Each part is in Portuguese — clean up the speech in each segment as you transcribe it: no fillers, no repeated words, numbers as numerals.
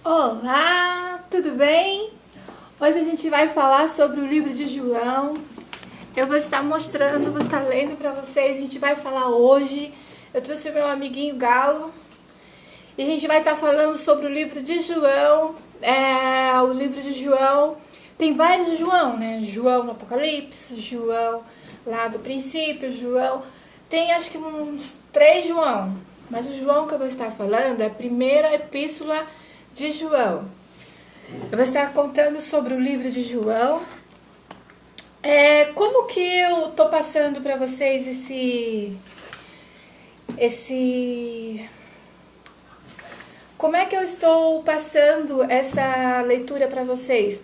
Olá, tudo bem? Hoje a gente vai falar sobre o livro de João. Eu vou estar mostrando, vou estar lendo para vocês. A gente vai falar hoje. Eu trouxe o meu amiguinho Galo e a gente vai estar falando sobre o livro de João. O livro de João tem vários João, né? João no Apocalipse, João lá do princípio, João. Tem acho que uns 3 João, mas o João que eu vou estar falando é a primeira epístola de João. Eu vou estar contando sobre o livro de João. Como que eu tô passando para vocês como é que eu estou passando essa leitura para vocês?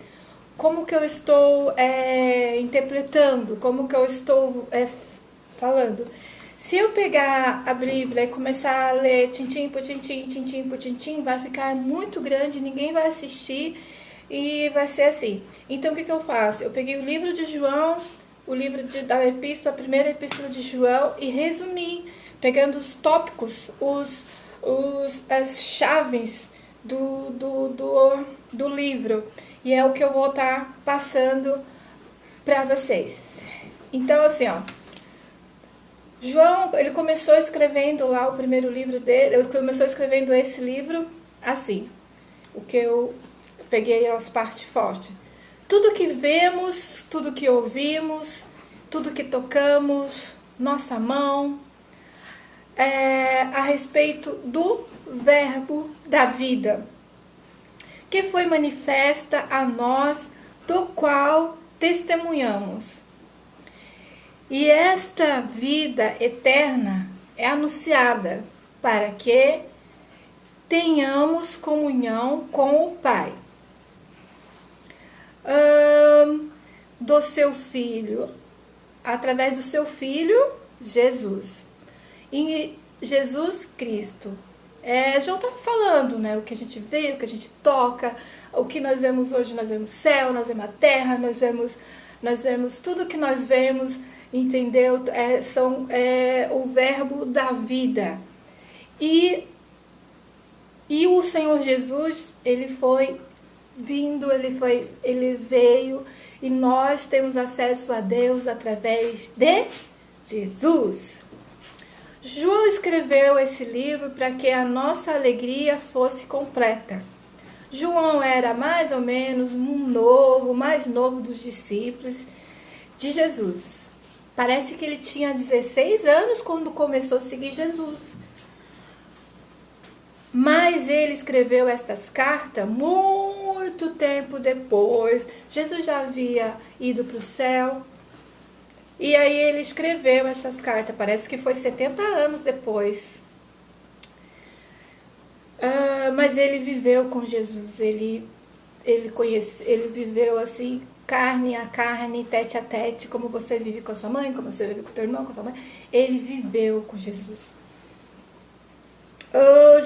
Como que eu estou interpretando? Como que eu estou falando? Se eu pegar a Bíblia e começar a ler tintim por tintim, vai ficar muito grande, ninguém vai assistir e vai ser assim. Então, o que eu faço? Eu peguei o livro de João, da epístola, a primeira epístola de João, e resumi, pegando os tópicos, as chaves do livro. E é o que eu vou estar passando para vocês. Então, assim, ó. João, ele começou escrevendo lá o primeiro livro dele, ele começou escrevendo esse livro assim, o que eu peguei as partes fortes. Tudo que vemos, tudo que ouvimos, tudo que tocamos, nossa mão, a respeito do verbo da vida, que foi manifesta a nós, do qual testemunhamos. E esta vida eterna é anunciada para que tenhamos comunhão com o Pai. Do seu Filho, através do seu Filho, Jesus. E Jesus Cristo. João estava falando, né? O que a gente vê, o que a gente toca, o que nós vemos hoje, nós vemos céu, nós vemos a terra, nós vemos tudo que nós vemos. Entendeu? São o verbo da vida. E o Senhor Jesus, ele foi vindo, ele veio, e nós temos acesso a Deus através de Jesus. João escreveu esse livro para que a nossa alegria fosse completa. João era mais ou menos mais novo dos discípulos de Jesus. Parece que ele tinha 16 anos quando começou a seguir Jesus. Mas ele escreveu estas cartas muito tempo depois. Jesus já havia ido para o céu. E aí ele escreveu essas cartas. Parece que foi 70 anos depois. Mas ele viveu com Jesus. Ele viveu assim, carne a carne, tete a tete, como você vive com a sua mãe, como você vive com o teu irmão, com a sua mãe. Ele viveu com Jesus.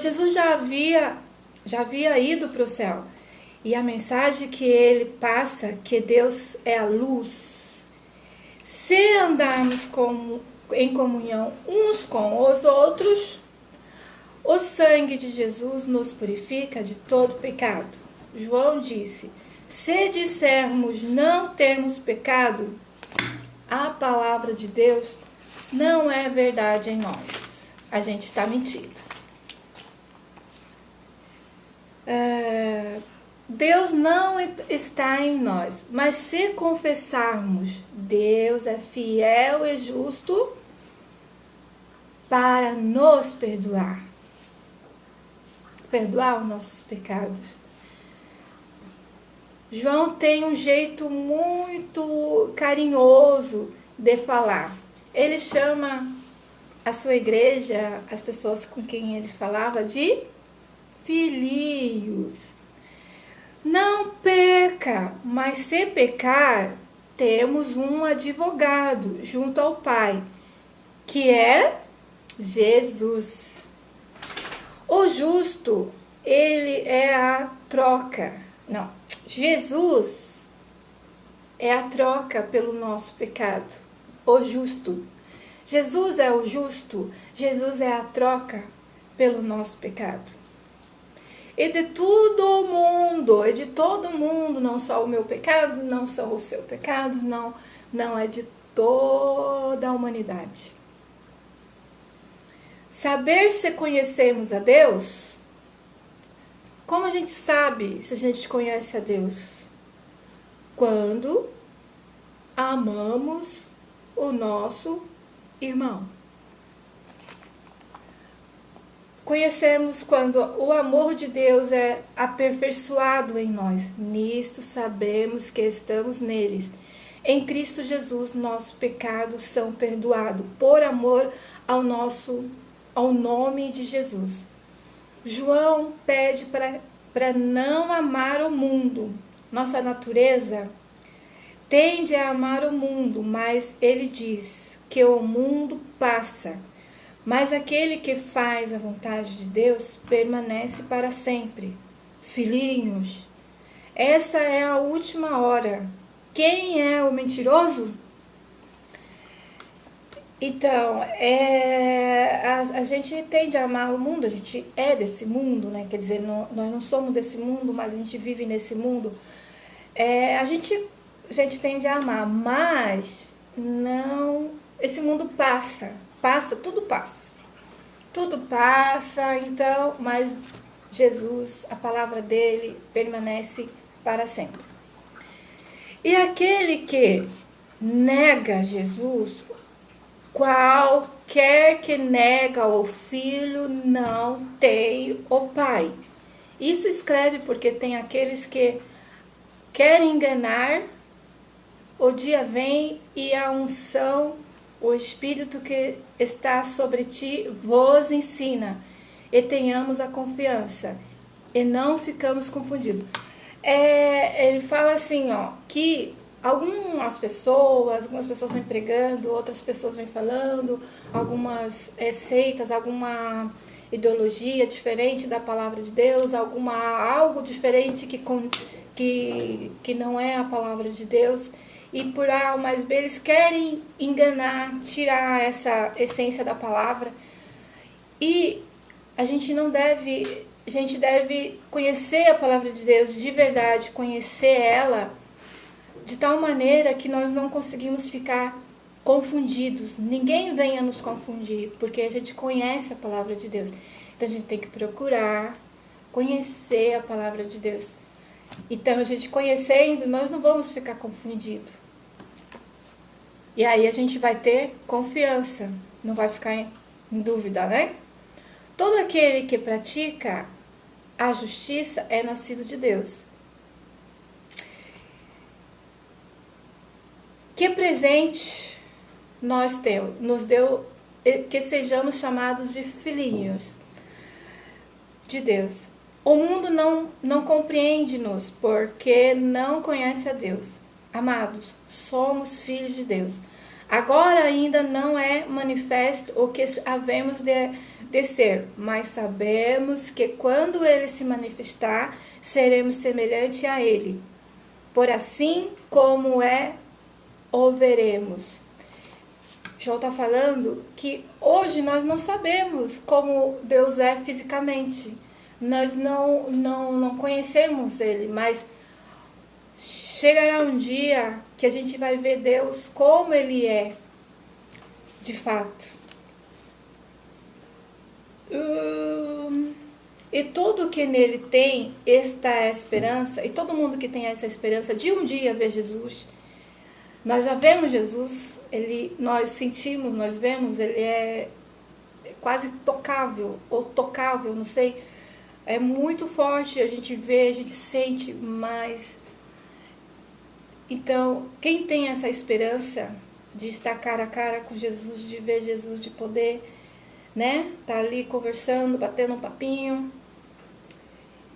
Jesus já havia ido para o céu. E a mensagem que ele passa, que Deus é a luz. Se andarmos em comunhão uns com os outros, o sangue de Jesus nos purifica de todo pecado. João disse: se dissermos não temos pecado, a palavra de Deus não é verdade em nós. A gente está mentindo. Deus não está em nós, mas se confessarmos, Deus é fiel e justo para nos perdoar os nossos pecados. João tem um jeito muito carinhoso de falar. Ele chama a sua igreja, as pessoas com quem ele falava, de filhinhos. Não peca, mas se pecar, temos um advogado junto ao Pai, que é Jesus. O justo, ele é a troca. Não, Jesus é a troca pelo nosso pecado. O justo. Jesus é o justo. Jesus é a troca pelo nosso pecado. e de todo mundo, e de todo mundo, não só o meu pecado, não só o seu pecado, não é de toda a humanidade. Saber se conhecemos a Deus, como a gente sabe se a gente conhece a Deus? Quando amamos o nosso irmão. Conhecemos quando o amor de Deus é aperfeiçoado em nós. Nisto sabemos que estamos neles. Em Cristo Jesus, nossos pecados são perdoados por amor ao nome de Jesus. João pede para não amar o mundo. Nossa natureza tende a amar o mundo, mas ele diz que o mundo passa. Mas aquele que faz a vontade de Deus permanece para sempre. Filhinhos, essa é a última hora. Quem é o mentiroso? Então, a gente tende a amar o mundo, a gente é desse mundo, né? Quer dizer, nós não somos desse mundo, mas a gente vive nesse mundo. A gente tende a amar, mas não, esse mundo passa, tudo passa. Tudo passa, então, mas Jesus, a palavra dele permanece para sempre. E aquele que nega Jesus, qualquer que nega o Filho não tem o Pai. Isso escreve porque tem aqueles que querem enganar, o dia vem e a unção, o Espírito que está sobre ti vos ensina, e tenhamos a confiança, e não ficamos confundidos. Ele fala assim, que algumas pessoas vêm pregando, outras pessoas vêm falando, algumas seitas, alguma ideologia diferente da palavra de Deus, algo diferente que não é a palavra de Deus, e por A mais B eles querem enganar, tirar essa essência da palavra. E a gente deve conhecer a palavra de Deus de verdade, conhecer ela de tal maneira que nós não conseguimos ficar confundidos. Ninguém venha nos confundir, porque a gente conhece a palavra de Deus. Então a gente tem que procurar conhecer a palavra de Deus. Então a gente conhecendo, nós não vamos ficar confundidos. E aí a gente vai ter confiança, não vai ficar em dúvida, né? Todo aquele que pratica a justiça é nascido de Deus. Que presente nos deu que sejamos chamados de filhinhos de Deus. O mundo não compreende-nos porque não conhece a Deus. Amados, somos filhos de Deus. Agora ainda não é manifesto o que havemos de ser, mas sabemos que quando ele se manifestar, seremos semelhantes a ele. Por assim como o veremos. João está falando que hoje nós não sabemos como Deus é fisicamente. Nós não conhecemos ele, mas chegará um dia que a gente vai ver Deus como ele é, de fato. E tudo que nele tem esta esperança, e todo mundo que tem essa esperança de um dia ver Jesus, nós já vemos Jesus, nós sentimos, nós vemos, ele é quase tocável, ou tocável, não sei. É muito forte, a gente vê, a gente sente, mas... Então, quem tem essa esperança de estar cara a cara com Jesus, de ver Jesus, de poder, né, tá ali conversando, batendo um papinho.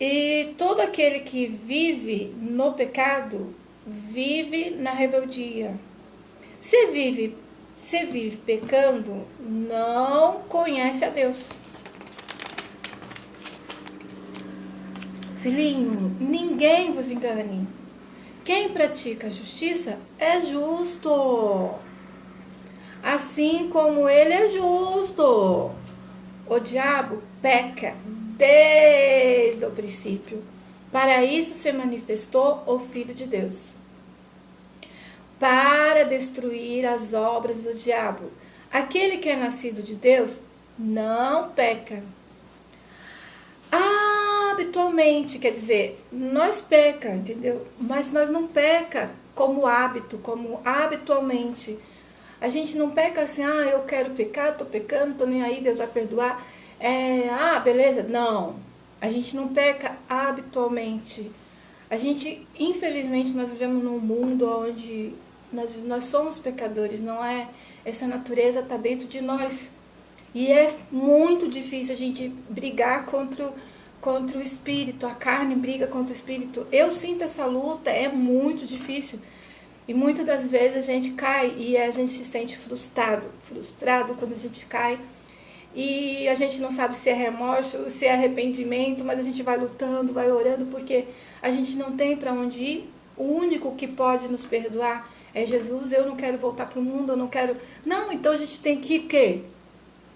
E todo aquele que vive no pecado, vive na rebeldia. Se vive pecando, não conhece a Deus. Filhinho, ninguém vos engane. Quem pratica a justiça é justo, assim como ele é justo. O diabo peca desde o princípio. Para isso se manifestou o Filho de Deus, para destruir as obras do diabo. Aquele que é nascido de Deus não peca. Habitualmente, quer dizer, nós peca, entendeu? Mas nós não peca como hábito, como habitualmente. A gente não peca assim, eu quero pecar, tô pecando, tô nem aí, Deus vai perdoar. Beleza. Não, a gente não peca habitualmente. A gente, infelizmente, nós vivemos num mundo onde nós somos pecadores, não é? Essa natureza está dentro de nós. E é muito difícil a gente brigar contra o espírito. A carne briga contra o espírito. Eu sinto essa luta, é muito difícil. E muitas das vezes a gente cai e a gente se sente frustrado quando a gente cai. E a gente não sabe se é remorso, se é arrependimento, mas a gente vai lutando, vai orando, porque a gente não tem para onde ir. O único que pode nos perdoar é Jesus. Eu não quero voltar para o mundo, eu não quero... Não, então a gente tem que o quê?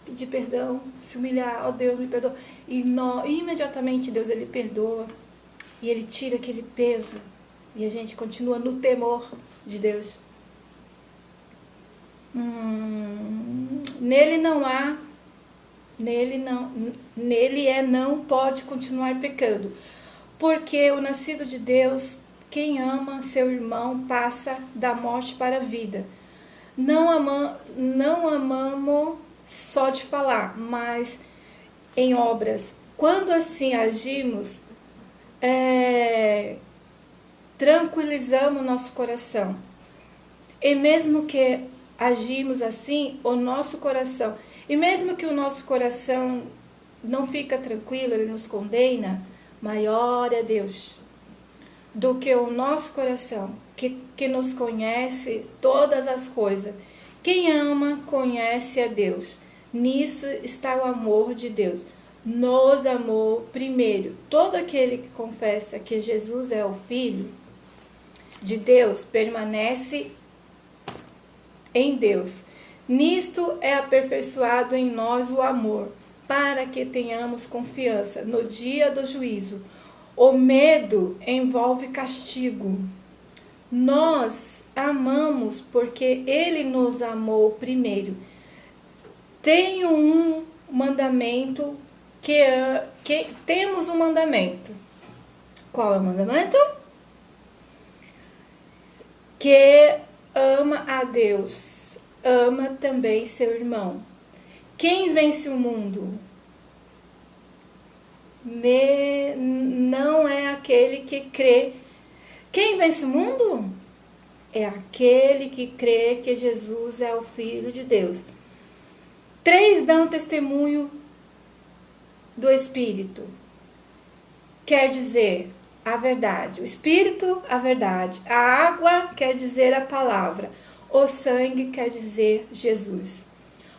Pedir perdão, se humilhar. Deus, me perdoa. E imediatamente Deus, ele perdoa. E ele tira aquele peso. E a gente continua no temor de Deus. Nele não pode continuar pecando. Porque o nascido de Deus, quem ama seu irmão, passa da morte para a vida. Não amamos só de falar, mas em obras. Quando assim agimos, tranquilizamos nosso coração. E mesmo que agimos assim, o nosso coração, e mesmo que o nosso coração não fica tranquilo, ele nos condena, maior é Deus do que o nosso coração, que nos conhece todas as coisas. Quem ama, conhece a Deus. Nisso está o amor de Deus. Nos amou primeiro. Todo aquele que confessa que Jesus é o Filho de Deus, permanece em Deus. Nisto é aperfeiçoado em nós o amor, para que tenhamos confiança no dia do juízo. O medo envolve castigo. Nós amamos porque Ele nos amou primeiro. Tenho um mandamento temos um mandamento. Qual é o mandamento? Que ama a Deus, ama também seu irmão. Quem vence o mundo? Não é aquele que crê. Quem vence o mundo? É aquele que crê que Jesus é o Filho de Deus. 3 dão testemunho do Espírito. Quer dizer a verdade. O Espírito, a verdade. A água quer dizer a palavra. O sangue quer dizer Jesus.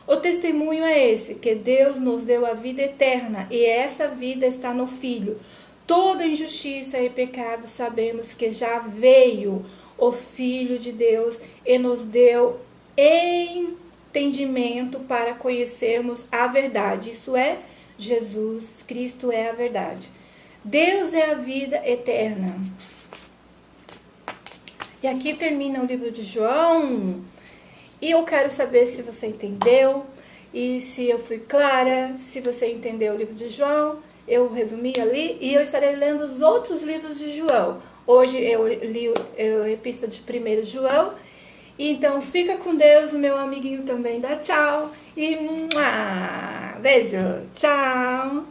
O testemunho é esse, que Deus nos deu a vida eterna, e essa vida está no Filho. Toda injustiça e pecado sabemos que já veio o Filho de Deus e nos deu entendimento para conhecermos a verdade. Isso é, Jesus Cristo é a verdade. Deus é a vida eterna. E aqui termina o livro de João. E eu quero saber se você entendeu e se eu fui clara, se você entendeu o livro de João. Eu resumi ali e eu estarei lendo os outros livros de João. Hoje eu li a epístola de 1 João. Então fica com Deus, o meu amiguinho também dá tchau. E beijo, tchau.